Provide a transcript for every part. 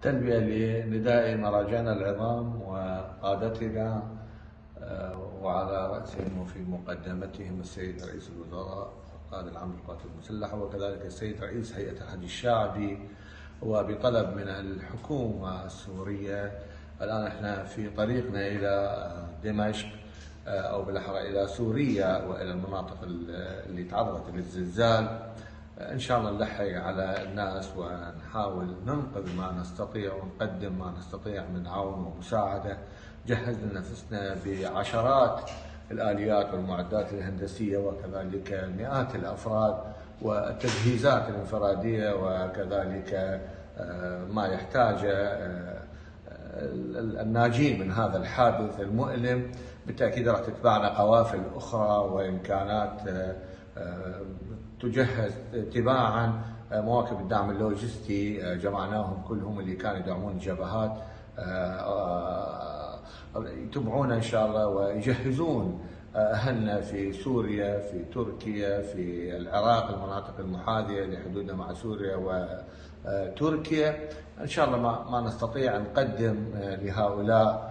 تلبية لنداء مراجعنا العظام وقادتنا، وعلى رأسهم وفي مقدمتهم السيد رئيس الوزراء القائد العام للقوات المسلحة، وكذلك السيد رئيس هيئة الحج الشعبي، وبطلب من الحكومة السورية. الآن احنا في طريقنا إلى دمشق، أو بالأحرى إلى سوريا وإلى المناطق اللي تعرضت للزلزال. إن شاء الله نلحق على الناس ونحاول ننقذ ما نستطيع ونقدم ما نستطيع من عون ومساعدة. جهزنا نفسنا بعشرات الآليات والمعدات الهندسية، وكذلك مئات الأفراد والتجهيزات الانفرادية، وكذلك ما يحتاجه الناجين من هذا الحادث المؤلم. بالتأكيد راح تتبعنا قوافل أخرى وإمكانات تجهز تباعا. مواكب الدعم اللوجستي جمعناهم كلهم اللي كانوا يدعمون الجبهات، يتبعونا إن شاء الله ويجهزون أهلنا في سوريا، في تركيا، في العراق، المناطق المحاذية لحدودنا مع سوريا وتركيا. إن شاء الله ما نستطيع نقدم لهؤلاء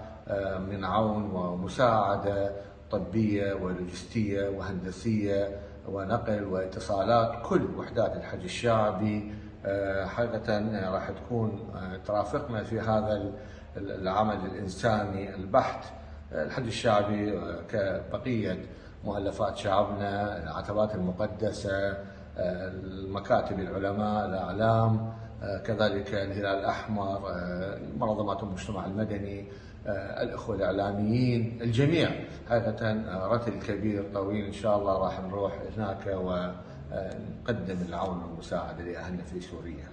من عون ومساعدة طبية ولوجستية وهندسية ونقل واتصالات. كل وحدات الحج الشعبي حقيقة راح تكون ترافقنا في هذا العمل الإنساني البحت. الحج الشعبي كبقية مؤلفات شعبنا، العتبات المقدسة، المكاتب العلماء، الأعلام، كذلك الهلال الأحمر، منظمات المجتمع المدني، الأخوة الإعلاميين، الجميع حقيقة رتل كبير طويل. إن شاء الله راح نروح هناك ونقدم العون والمساعدة لأهلنا في سوريا.